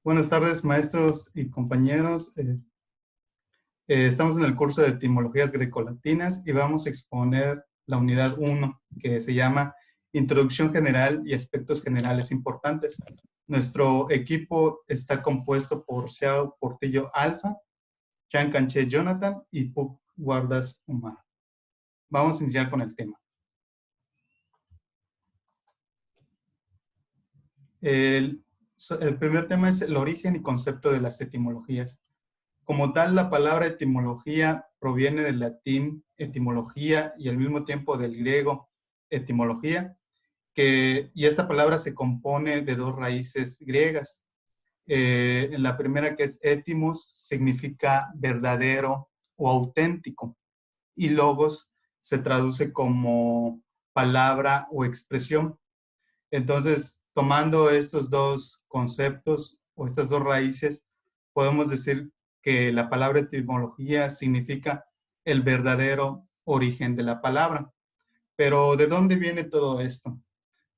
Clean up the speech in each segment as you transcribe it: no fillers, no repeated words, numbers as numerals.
Buenas tardes, maestros y compañeros. Estamos en el curso de Etimologías Grecolatinas y vamos a exponer la unidad 1, que se llama Introducción General y Aspectos Generales Importantes. Nuestro equipo está compuesto por Xiao Portillo Alfa, Chan Canché Jonathan y Puc Guardas Umar. Vamos a iniciar con el tema. El primer tema es el origen y concepto de las etimologías. Como tal, la palabra etimología proviene del latín etimología y al mismo tiempo del griego etimología, y esta palabra se compone de dos raíces griegas. En la primera, que es etimos, significa verdadero o auténtico, y logos se traduce como palabra o expresión. Entonces, tomando estos dos conceptos o estas dos raíces, podemos decir que la palabra etimología significa el verdadero origen de la palabra. Pero ¿de dónde viene todo esto?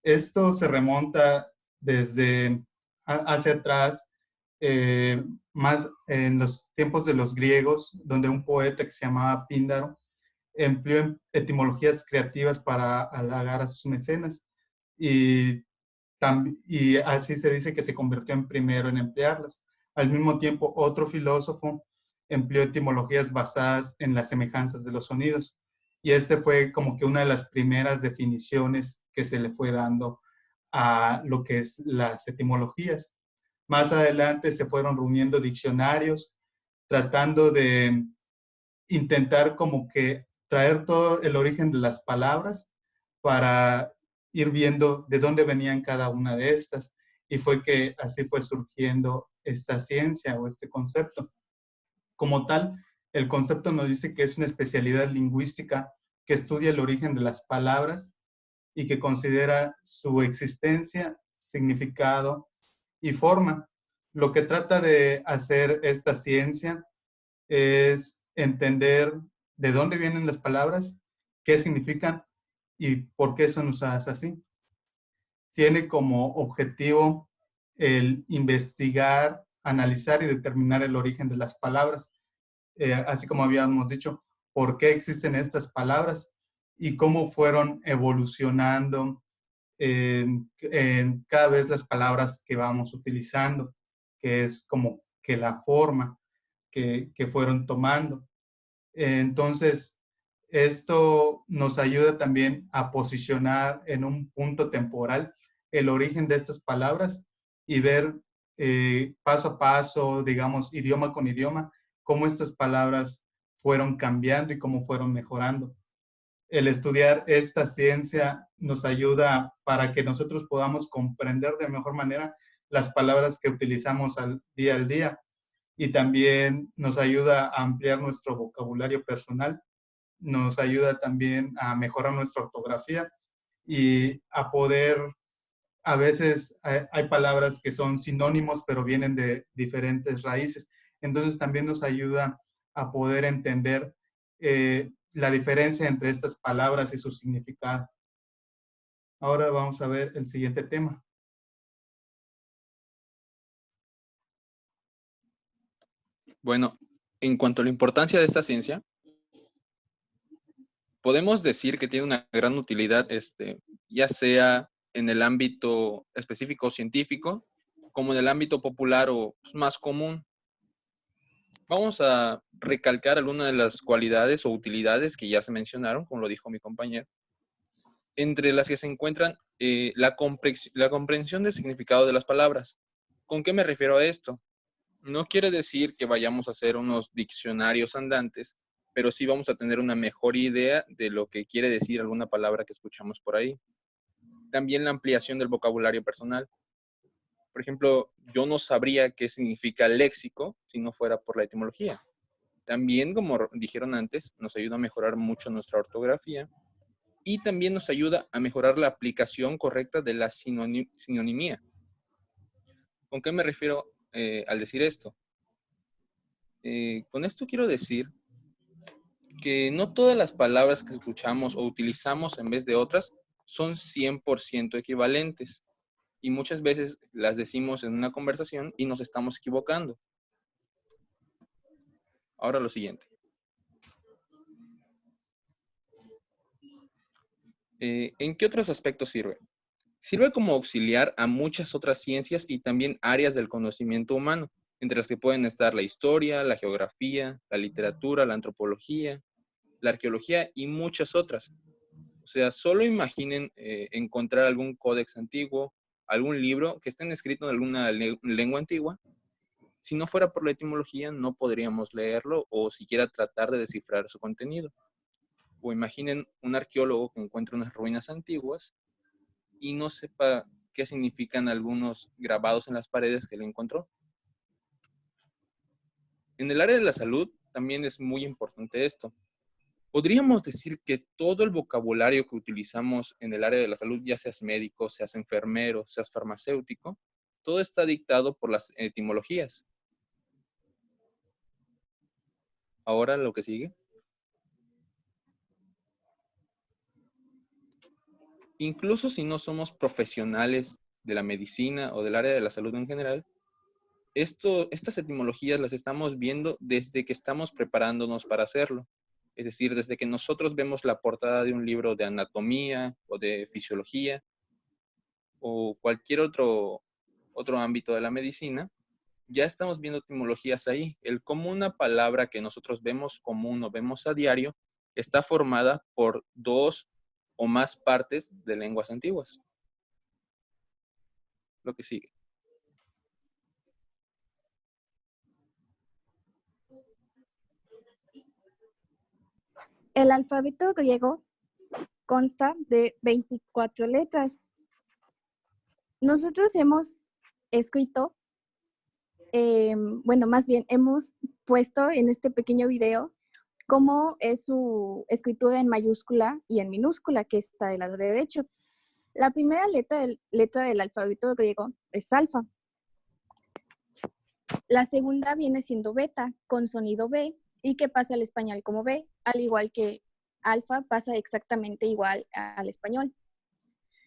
Esto se remonta desde hacia atrás, más en los tiempos de los griegos, donde un poeta que se llamaba Píndaro empleó etimologías creativas para halagar a sus mecenas. Y y así se dice que se convirtió en primero en emplearlas. Al mismo tiempo, otro filósofo empleó etimologías basadas en las semejanzas de los sonidos. Y este fue como que una de las primeras definiciones que se le fue dando a lo que es las etimologías. Más adelante se fueron reuniendo diccionarios, tratando de intentar como que traer todo el origen de las palabras para ir viendo de dónde venían cada una de estas. Y fue que así fue surgiendo esta ciencia o este concepto. Como tal, el concepto nos dice que es una especialidad lingüística que estudia el origen de las palabras y que considera su existencia, significado y forma. Lo que trata de hacer esta ciencia es entender de dónde vienen las palabras, qué significan y por qué son usadas así. Tiene como objetivo el investigar, analizar y determinar el origen de las palabras, así como habíamos dicho, por qué existen estas palabras y cómo fueron evolucionando en cada vez las palabras que vamos utilizando, que es como que la forma que fueron tomando. Entonces, esto nos ayuda también a posicionar en un punto temporal el origen de estas palabras y ver paso a paso, digamos, idioma con idioma, cómo estas palabras fueron cambiando y cómo fueron mejorando. El estudiar esta ciencia nos ayuda para que nosotros podamos comprender de mejor manera las palabras que utilizamos al día y también nos ayuda a ampliar nuestro vocabulario personal, nos ayuda también a mejorar nuestra ortografía y a poder, a veces hay palabras que son sinónimos pero vienen de diferentes raíces, entonces también nos ayuda a poder entender la diferencia entre estas palabras y su significado. Ahora vamos a ver el siguiente tema. Bueno, en cuanto a la importancia de esta ciencia, podemos decir que tiene una gran utilidad, ya sea en el ámbito específico científico, como en el ámbito popular o más común. Vamos a recalcar algunas de las cualidades o utilidades que ya se mencionaron, como lo dijo mi compañero, entre las que se encuentran la comprensión del significado de las palabras. ¿Con qué me refiero a esto? No quiere decir que vayamos a hacer unos diccionarios andantes, pero sí vamos a tener una mejor idea de lo que quiere decir alguna palabra que escuchamos por ahí. También la ampliación del vocabulario personal. Por ejemplo, yo no sabría qué significa léxico si no fuera por la etimología. También, como dijeron antes, nos ayuda a mejorar mucho nuestra ortografía y también nos ayuda a mejorar la aplicación correcta de la sinonimía. ¿Con qué me refiero al decir esto? Con esto quiero decir que no todas las palabras que escuchamos o utilizamos en vez de otras son 100% equivalentes. y muchas veces las decimos en una conversación y nos estamos equivocando. Ahora lo siguiente. ¿En qué otros aspectos sirve? Sirve como auxiliar a muchas otras ciencias y también áreas del conocimiento humano, entre las que pueden estar la historia, la geografía, la literatura, la antropología, la arqueología y muchas otras. O sea, solo imaginen encontrar algún códex antiguo, algún libro que esté escrito en alguna lengua antigua. Si no fuera por la etimología, no podríamos leerlo o siquiera tratar de descifrar su contenido. O imaginen un arqueólogo que encuentre unas ruinas antiguas y no sepa qué significan algunos grabados en las paredes que él encontró. En el área de la salud también es muy importante esto. Podríamos decir que todo el vocabulario que utilizamos en el área de la salud, ya seas médico, seas enfermero, seas farmacéutico, todo está dictado por las etimologías. Ahora lo que sigue. Incluso si no somos profesionales de la medicina o del área de la salud en general, estas etimologías las estamos viendo desde que estamos preparándonos para hacerlo. Es decir, desde que nosotros vemos la portada de un libro de anatomía o de fisiología o cualquier otro ámbito de la medicina, ya estamos viendo etimologías ahí. El cómo una palabra que nosotros vemos común o vemos a diario está formada por dos o más partes de lenguas antiguas. Lo que sigue. El alfabeto griego consta de 24 letras. Nosotros hemos escrito, más bien hemos puesto en este pequeño video cómo es su escritura en mayúscula y en minúscula, que está del lado derecho. La primera letra del alfabeto griego es alfa. La segunda viene siendo beta, con sonido B, y que pasa al español como B, al igual que alfa pasa exactamente igual al español.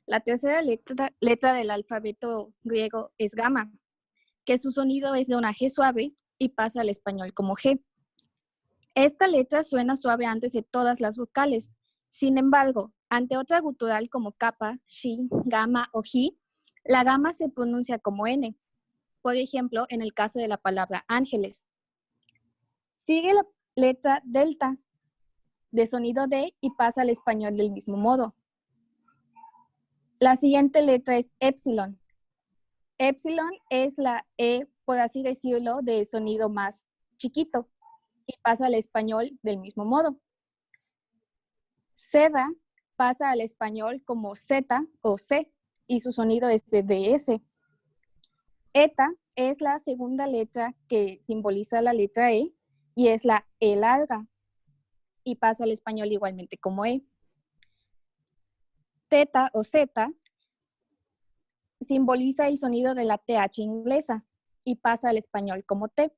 La tercera letra del alfabeto griego es gamma, que su sonido es de una G suave y pasa al español como G. Esta letra suena suave antes de todas las vocales. Sin embargo, ante otra gutural como kappa, shi, gamma o ji, la gamma se pronuncia como N. Por ejemplo, en el caso de la palabra ángeles. Sigue la letra delta, de sonido D, y pasa al español del mismo modo. La siguiente letra es épsilon. Épsilon es la E, por así decirlo, de sonido más chiquito y pasa al español del mismo modo. Zeta pasa al español como Z o C y su sonido es de DS. Eta es la segunda letra que simboliza la letra E y es la E larga y pasa al español igualmente como E. Teta o Z simboliza el sonido de la TH inglesa y pasa al español como T.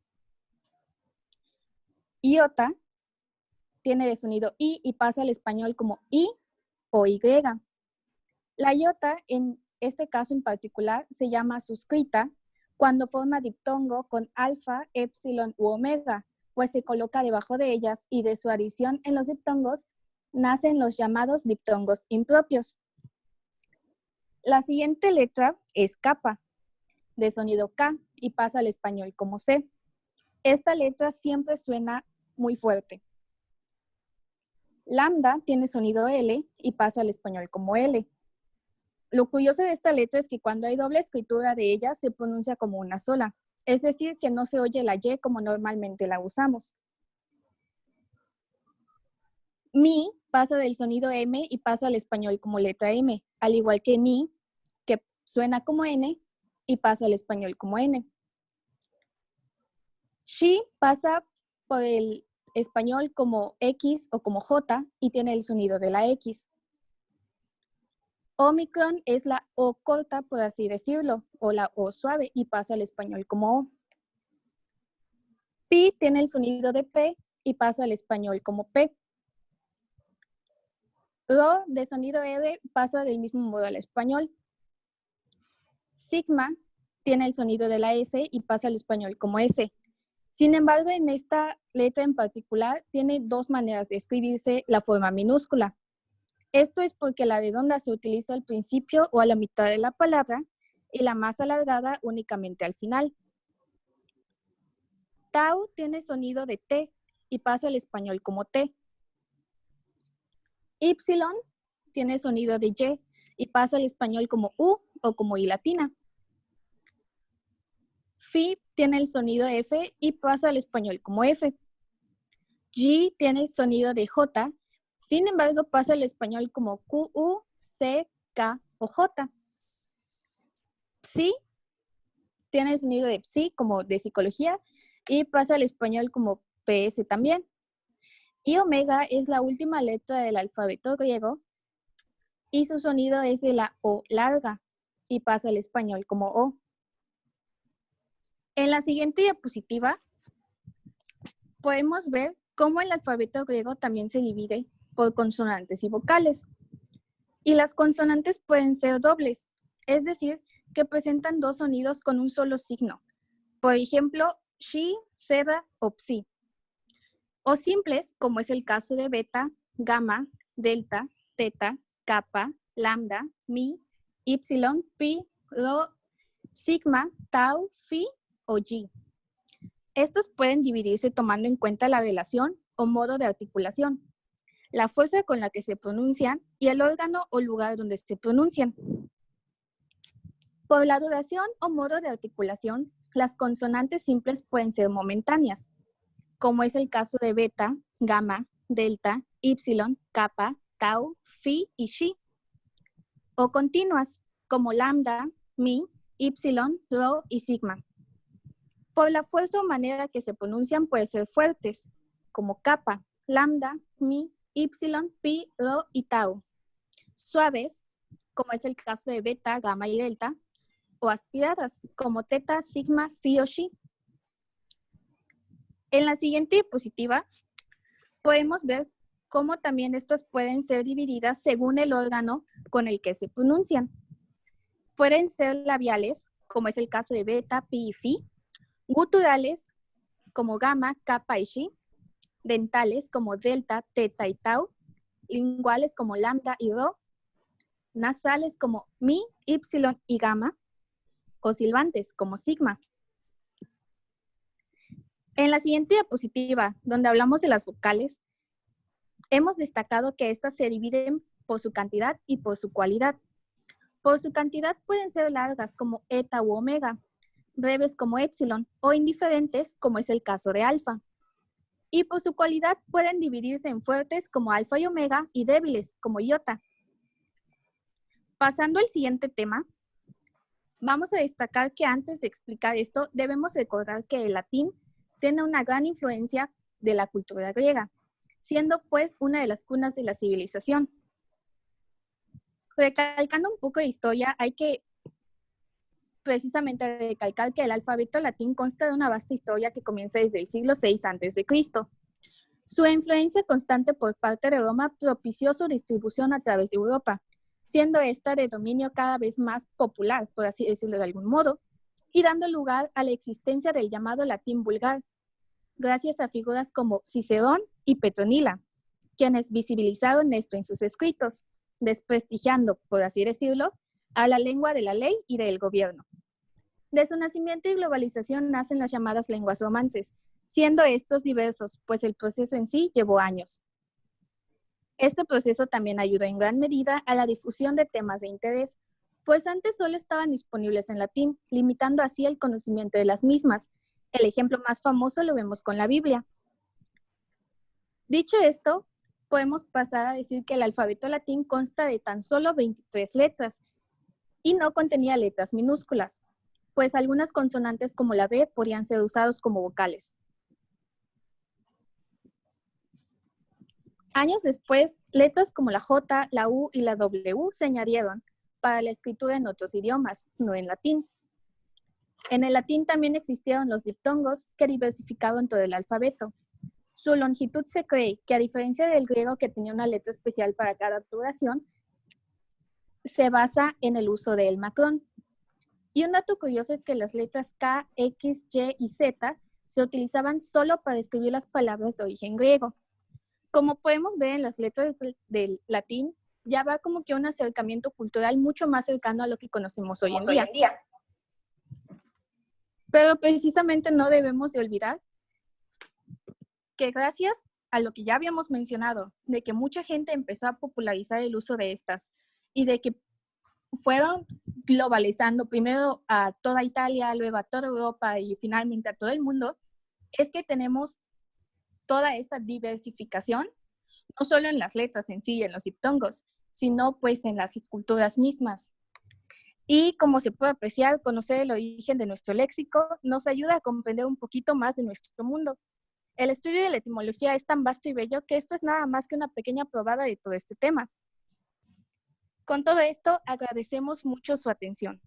Iota tiene de sonido I y pasa al español como I o Y. La iota, en este caso en particular, se llama suscrita cuando forma diptongo con alfa, épsilon u omega, pues se coloca debajo de ellas y de su adición en los diptongos nacen los llamados diptongos impropios. La siguiente letra es kappa, de sonido K y pasa al español como C. Esta letra siempre suena muy fuerte. Lambda tiene sonido L y pasa al español como L. Lo curioso de esta letra es que cuando hay doble escritura de ella se pronuncia como una sola, es decir, que no se oye la Y como normalmente la usamos. Mi pasa del sonido M y pasa al español como letra M, al igual que ni, que suena como N y pasa al español como N. Shi pasa por el español como X o como J y tiene el sonido de la X. Omicron es la O corta, por así decirlo, o la O suave y pasa al español como O. Pi tiene el sonido de P y pasa al español como P. Ro de sonido R pasa del mismo modo al español. Sigma tiene el sonido de la S y pasa al español como S. Sin embargo, en esta letra en particular tiene dos maneras de escribirse la forma minúscula. Esto es porque la redonda se utiliza al principio o a la mitad de la palabra y la más alargada únicamente al final. Tau tiene sonido de T y pasa al español como T. Y tiene sonido de Y y pasa al español como U o como I latina. Phi tiene el sonido de F y pasa al español como F. G tiene el sonido de J, sin embargo pasa al español como Q, U, C, K o J. Psi tiene el sonido de psi como de psicología y pasa al español como PS también. Y omega es la última letra del alfabeto griego y su sonido es de la O larga y pasa al español como O. En la siguiente diapositiva podemos ver cómo el alfabeto griego también se divide por consonantes y vocales. Y las consonantes pueden ser dobles, es decir, que presentan dos sonidos con un solo signo. Por ejemplo, shi, seda o psi. O simples, como es el caso de beta, gamma, delta, teta, kappa, lambda, mi, ipsilon, pi, rho, sigma, tau, phi o g. Estos pueden dividirse tomando en cuenta la relación o modo de articulación, la fuerza con la que se pronuncian y el órgano o lugar donde se pronuncian. Por la duración o modo de articulación, las consonantes simples pueden ser momentáneas, como es el caso de beta, gamma, delta, ipsilon, kappa, tau, phi y shi. O continuas, como lambda, mi, ipsilon, rho y sigma. Por la fuerza o manera que se pronuncian pueden ser fuertes, como kappa, lambda, mi, ipsilon, pi, rho y tau. Suaves, como es el caso de beta, gamma y delta, o aspiradas, como teta, sigma, phi o shi. En la siguiente diapositiva podemos ver cómo también estas pueden ser divididas según el órgano con el que se pronuncian. Pueden ser labiales, como es el caso de beta, pi y phi, guturales, como gamma, kappa y shi, dentales, como delta, teta y tau, linguales, como lambda y rho, nasales, como mi, ipsilon y gamma, o silbantes, como sigma. En la siguiente diapositiva, donde hablamos de las vocales, hemos destacado que estas se dividen por su cantidad y por su cualidad. Por su cantidad pueden ser largas como eta u omega, breves como epsilon o indiferentes como es el caso de alfa. Y por su cualidad pueden dividirse en fuertes como alfa y omega y débiles como iota. Pasando al siguiente tema, vamos a destacar que antes de explicar esto debemos recordar que el latín tiene una gran influencia de la cultura griega, siendo pues una de las cunas de la civilización. Recalcando un poco de historia, hay que precisamente recalcar que el alfabeto latín consta de una vasta historia que comienza desde el siglo VI a.C. Su influencia constante por parte de Roma propició su distribución a través de Europa, siendo esta de dominio cada vez más popular, por así decirlo de algún modo, y dando lugar a la existencia del llamado latín vulgar, gracias a figuras como Cicerón y Petronila, quienes visibilizaron esto en sus escritos, desprestigiando, por así decirlo, a la lengua de la ley y del gobierno. De su nacimiento y globalización nacen las llamadas lenguas romances, siendo estos diversos, pues el proceso en sí llevó años. Este proceso también ayudó en gran medida a la difusión de temas de interés, pues antes solo estaban disponibles en latín, limitando así el conocimiento de las mismas. El ejemplo más famoso lo vemos con la Biblia. Dicho esto, podemos pasar a decir que el alfabeto latín consta de tan solo 23 letras y no contenía letras minúsculas, pues algunas consonantes como la B podrían ser usados como vocales. Años después, letras como la J, la U y la W se añadieron para la escritura en otros idiomas, no en latín. En el latín también existieron los diptongos que diversificaron todo el alfabeto. Su longitud se cree que, a diferencia del griego que tenía una letra especial para cada duración, se basa en el uso del macrón. Y un dato curioso es que las letras K, X, Y y Z se utilizaban solo para escribir las palabras de origen griego. Como podemos ver en las letras del latín, ya va como que un acercamiento cultural mucho más cercano a lo que conocemos hoy en día. Pero precisamente no debemos de olvidar que gracias a lo que ya habíamos mencionado, de que mucha gente empezó a popularizar el uso de estas y de que fueron globalizando primero a toda Italia, luego a toda Europa y finalmente a todo el mundo, es que tenemos toda esta diversificación, no solo en las letras en sí, en los diptongos, sino pues en las culturas mismas. Y como se puede apreciar, conocer el origen de nuestro léxico nos ayuda a comprender un poquito más de nuestro mundo. El estudio de la etimología es tan vasto y bello que esto es nada más que una pequeña probada de todo este tema. Con todo esto, agradecemos mucho su atención.